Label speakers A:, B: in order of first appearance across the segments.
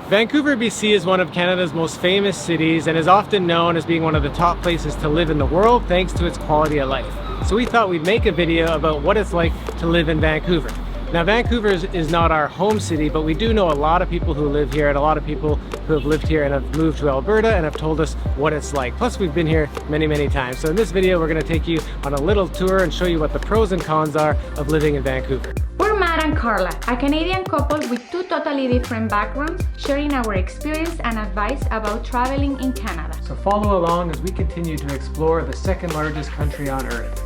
A: Vancouver, BC is one of Canada's most famous cities and is often known as being one of the top places to live in the world thanks to its quality of life. So we thought we'd make a video about what it's like to live in Vancouver. Now, Vancouver is not our home city, but we do know a lot of people who live here and a lot of people who have lived here and have moved to Alberta and have told us what it's like. Plus, we've been here many times. So in this video, we're going to take you on a little tour and show you what the pros and cons are of living in Vancouver.
B: We're Matt and Carla, a Canadian couple with two totally different backgrounds, sharing our experience and advice about traveling in Canada.
A: So follow along as we continue to explore the second largest country on Earth.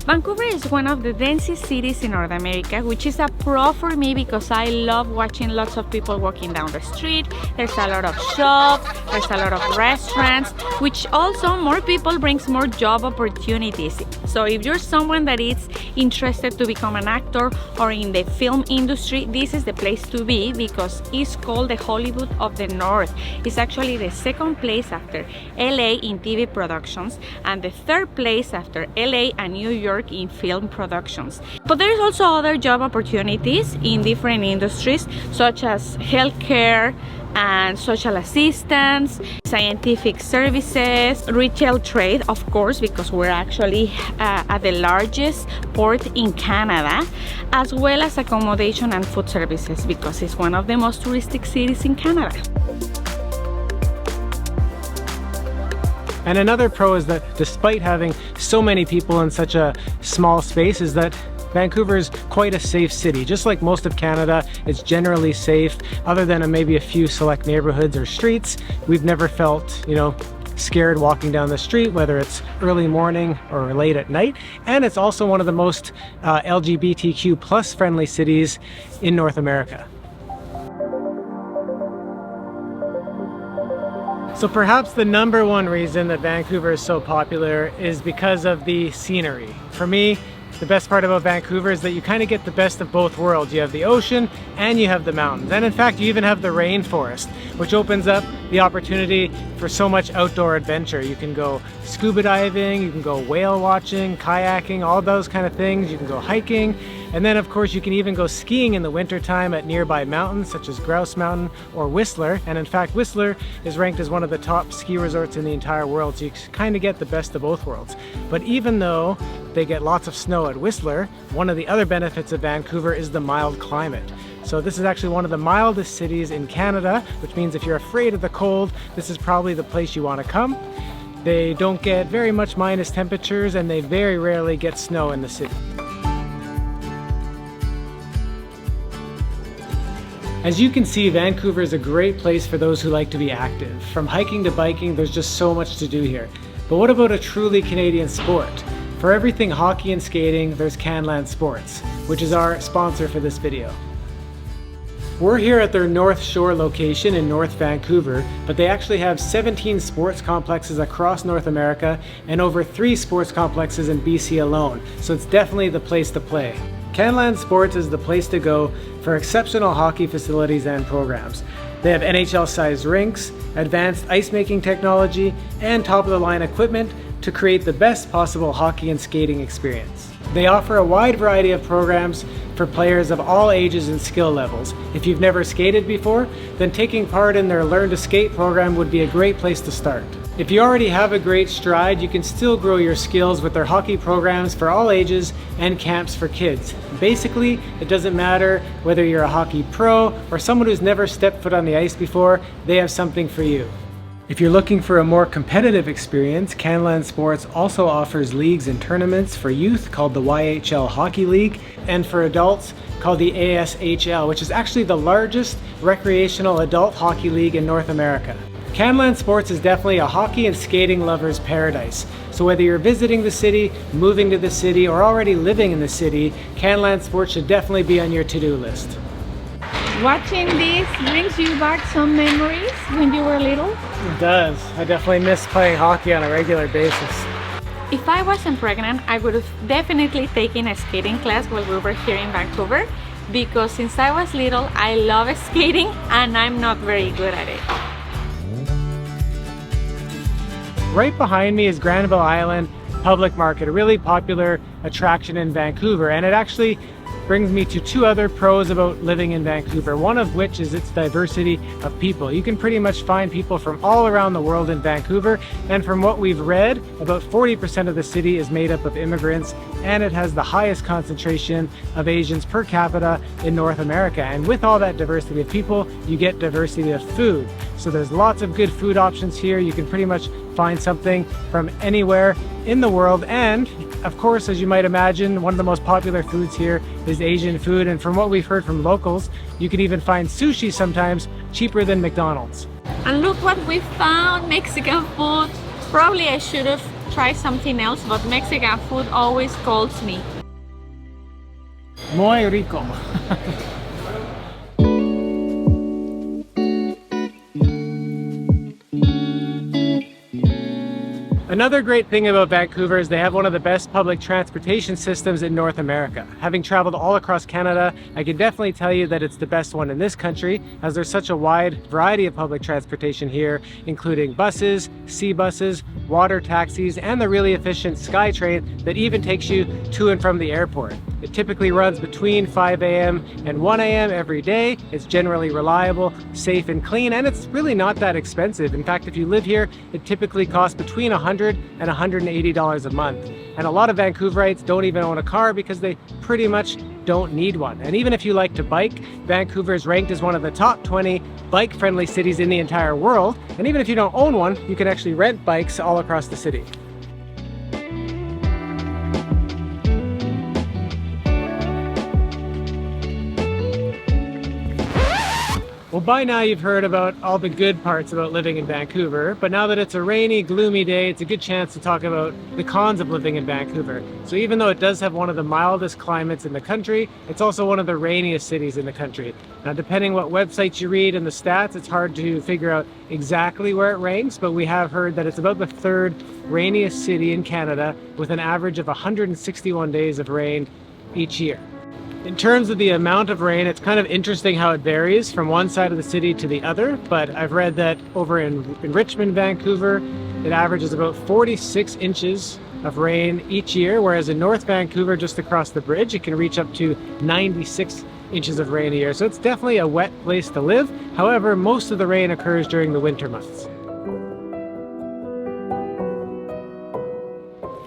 B: Vancouver is one of the densest cities in North America, which is a pro for me because I love watching lots of people walking down the street. There's a lot of shops, there's a lot of restaurants, which also more people brings more job opportunities. So if you're someone that is interested to become an actor or in the film industry, this is the place to be because it's called the Hollywood of the North. It's actually the second place after LA in TV productions and the third place after LA and New York in film productions. But there's also other job opportunities in different industries such as healthcare and social assistance, scientific services, retail trade, of course, because we're actually at the largest port in Canada, as well as accommodation and food services because it's one of the most touristic cities in Canada.
A: And another pro is that despite having so many people in such a small space is that Vancouver is quite a safe city. Just like most of Canada, it's generally safe. Other than maybe a few select neighborhoods or streets, we've never felt, scared walking down the street, whether it's early morning or late at night. And it's also one of the most LGBTQ plus friendly cities in North America. So perhaps the number one reason that Vancouver is so popular is because of the scenery. For me, the best part about Vancouver is that you kind of get the best of both worlds. You have the ocean and you have the mountains. And in fact, you even have the rainforest, which opens up the opportunity for so much outdoor adventure. You can go scuba diving, you can go whale watching, kayaking, all those kind of things. You can go hiking. And then of course you can even go skiing in the wintertime at nearby mountains such as Grouse Mountain or Whistler. And in fact, Whistler is ranked as one of the top ski resorts in the entire world. So you kind of get the best of both worlds. But even though they get lots of snow at Whistler, one of the other benefits of Vancouver is the mild climate. So this is actually one of the mildest cities in Canada, which means if you're afraid of the cold, this is probably the place you want to come. They don't get very much minus temperatures and they very rarely get snow in the city. As you can see, Vancouver is a great place for those who like to be active. From hiking to biking, there's just so much to do here. But what about a truly Canadian sport? For everything hockey and skating, there's Canland Sports, which is our sponsor for this video. We're here at their North Shore location in North Vancouver, but they actually have 17 sports complexes across North America and over 3 sports complexes in BC alone, so it's definitely the place to play. Canland Sports is the place to go for exceptional hockey facilities and programs. They have NHL-sized rinks, advanced ice-making technology, and top-of-the-line equipment to create the best possible hockey and skating experience. They offer a wide variety of programs for players of all ages and skill levels. If you've never skated before, then taking part in their Learn to Skate program would be a great place to start. If you already have a great stride, you can still grow your skills with their hockey programs for all ages and camps for kids. Basically, it doesn't matter whether you're a hockey pro or someone who's never stepped foot on the ice before, they have something for you. If you're looking for a more competitive experience, Canland Sports also offers leagues and tournaments for youth called the YHL Hockey League and for adults called the ASHL, which is actually the largest recreational adult hockey league in North America. Canland Sports is definitely a hockey and skating lover's paradise. So whether you're visiting the city, moving to the city, or already living in the city, Canland Sports should definitely be on your to-do list.
B: Watching this brings you back some memories when you were little?
A: It does. I definitely miss playing hockey on a regular basis.
B: If I wasn't pregnant, I would have definitely taken a skating class while we were here in Vancouver because since I was little, I love skating and I'm not very good at it.
A: Right behind me is Granville Island Public Market, a really popular attraction in Vancouver. And it actually brings me to two other pros about living in Vancouver, one of which is its diversity of people. You can pretty much find people from all around the world in Vancouver, and from what we've read, about 40% of the city is made up of immigrants, and it has the highest concentration of Asians per capita in North America. And with all that diversity of people, you get diversity of food. So there's lots of good food options here. You can pretty much find something from anywhere in the world. And of course, as you might imagine, one of the most popular foods here is Asian food. And from what we've heard from locals, you can even find sushi sometimes cheaper than McDonald's.
B: And look what we found, Mexican food. Probably I should have tried something else, but Mexican food always calls me.
A: Muy rico. Another great thing about Vancouver is they have one of the best public transportation systems in North America. Having traveled all across Canada, I can definitely tell you that it's the best one in this country, as there's such a wide variety of public transportation here, including buses, sea buses, water taxis, and the really efficient SkyTrain that even takes you to and from the airport. It typically runs between 5 a.m. and 1 a.m. every day. It's generally reliable, safe, and clean, and it's really not that expensive. In fact, if you live here, it typically costs between $100 and $180 a month. And a lot of Vancouverites don't even own a car because they pretty much don't need one. And even if you like to bike, Vancouver is ranked as one of the top 20 bike-friendly cities in the entire world. And even if you don't own one, you can actually rent bikes all across the city. Well, by now you've heard about all the good parts about living in Vancouver, but now that it's a rainy, gloomy day, it's a good chance to talk about the cons of living in Vancouver. So even though it does have one of the mildest climates in the country, it's also one of the rainiest cities in the country. Now, depending what websites you read and the stats, it's hard to figure out exactly where it ranks, but we have heard that it's about the third rainiest city in Canada, with an average of 161 days of rain each year. In terms of the amount of rain, it's kind of interesting how it varies from one side of the city to the other, but I've read that over in Richmond, Vancouver, it averages about 46 inches of rain each year, whereas in North Vancouver, just across the bridge, it can reach up to 96 inches of rain a year. So it's definitely a wet place to live. However, most of the rain occurs during the winter months.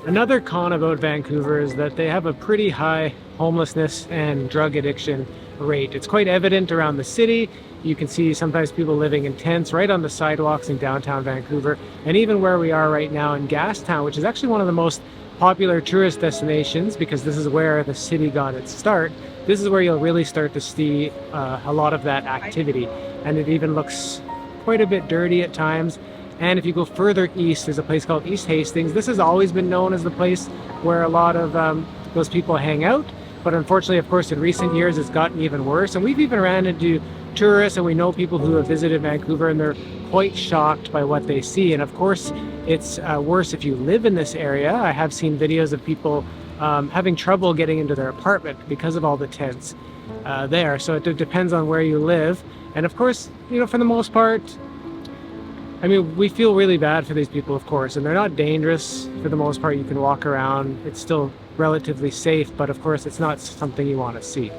A: Another con about Vancouver is that they have a pretty high homelessness and drug addiction rate. It's quite evident around the city. You can see sometimes people living in tents right on the sidewalks in downtown Vancouver, and even where we are right now in Gastown, which is actually one of the most popular tourist destinations because this is where the city got its start. This is where you'll really start to see a lot of that activity, and it even looks quite a bit dirty at times. And if you go further east, there's a place called East Hastings. This has always been known as the place where a lot of those people hang out. But unfortunately, of course, in recent years, it's gotten even worse. And we've even ran into tourists, and we know people who have visited Vancouver, and they're quite shocked by what they see. And of course, it's worse if you live in this area. I have seen videos of people having trouble getting into their apartment because of all the tents there. So it depends on where you live. And of course, you know, for the most part, I mean, we feel really bad for these people, of course, and they're not dangerous for the most part. You can walk around. It's still relatively safe, but of course, it's not something you want to see.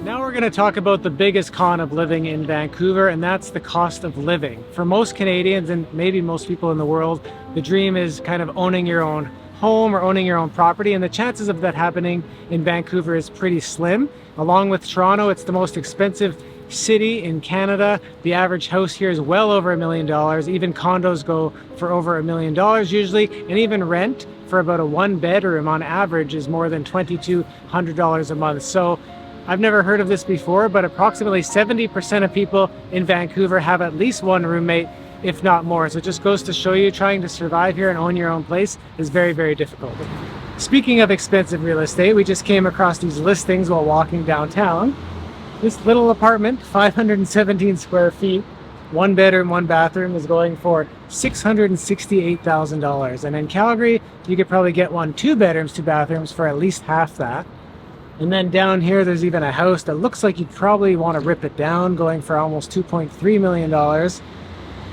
A: Now we're going to talk about the biggest con of living in Vancouver, and that's the cost of living. For most Canadians, and maybe most people in the world, the dream is kind of owning your own home or owning your own property, and the chances of that happening in Vancouver is pretty slim. Along with Toronto, it's the most expensive city in Canada. The average house here is well over $1 million. Even condos go for over $1 million usually, and even rent for about a one bedroom on average is more than $2,200 a month. So I've never heard of this before, but approximately 70% of people in Vancouver have at least one roommate, if not more. So it just goes to show you, trying to survive here and own your own place is very, very difficult. Speaking of expensive real estate, we just came across these listings while walking downtown. This little apartment, 517 square feet, one bedroom, one bathroom, is going for $668,000. And in Calgary, you could probably get one, two bedrooms, two bathrooms for at least half that. And then down here, there's even a house that looks like you'd probably want to rip it down, going for almost $2.3 million.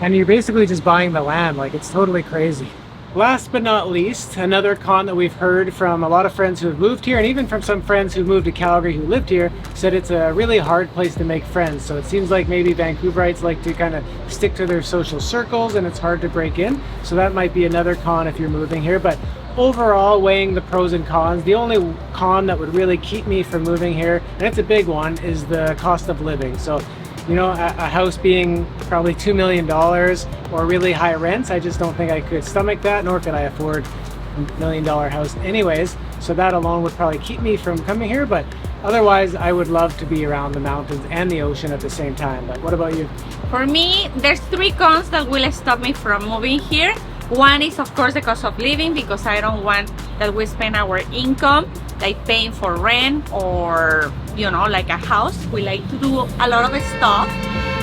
A: And you're basically just buying the land. Like, it's totally crazy. Last but not least, another con that we've heard from a lot of friends who have moved here, and even from some friends who moved to Calgary who lived here, said it's a really hard place to make friends. So it seems like maybe Vancouverites like to kind of stick to their social circles, and it's hard to break in. So that might be another con if you're moving here. But overall, weighing the pros and cons, the only con that would really keep me from moving here, and it's a big one, is the cost of living. So, you know, a house being probably $2 million or really high rents, I just don't think I could stomach that, nor could I afford $1 million house anyways. So that alone would probably keep me from coming here. But otherwise, I would love to be around the mountains and the ocean at the same time. But what about you?
B: For me, there's 3 cons that will stop me from moving here. One is, of course, the cost of living, because I don't want that we spend our income like paying for rent or, you know, like a house. We like to do a lot of stuff.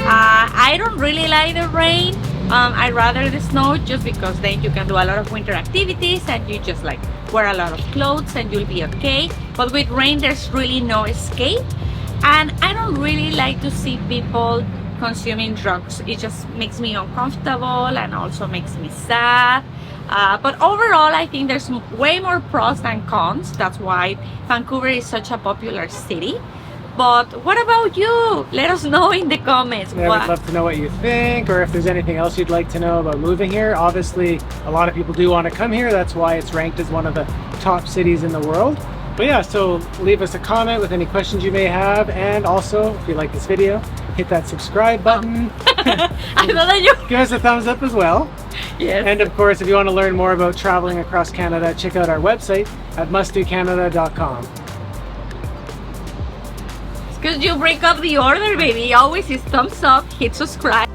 B: I don't really like the rain. I'd rather the snow, just because then you can do a lot of winter activities and you just like wear a lot of clothes and you'll be okay. But with rain, there's really no escape. And I don't really like to see people consuming drugs. It just makes me uncomfortable and also makes me sad. But overall, I think there's way more pros than cons. That's why Vancouver is such a popular city. But what about you? Let us know in the comments.
A: Yeah, we'd love to know what you think, or if there's anything else you'd like to know about moving here. Obviously, a lot of people do want to come here. That's why it's ranked as one of the top cities in the world. But yeah, so leave us a comment with any questions you may have. And also, if you like this video, hit that subscribe button.
B: I know that you...
A: Give us a thumbs up as well.
B: Yes.
A: And of course, if you want to learn more about traveling across Canada, check out our website at mustdocanada.com.
B: Because you break up the order, baby. Always is thumbs up, hit subscribe.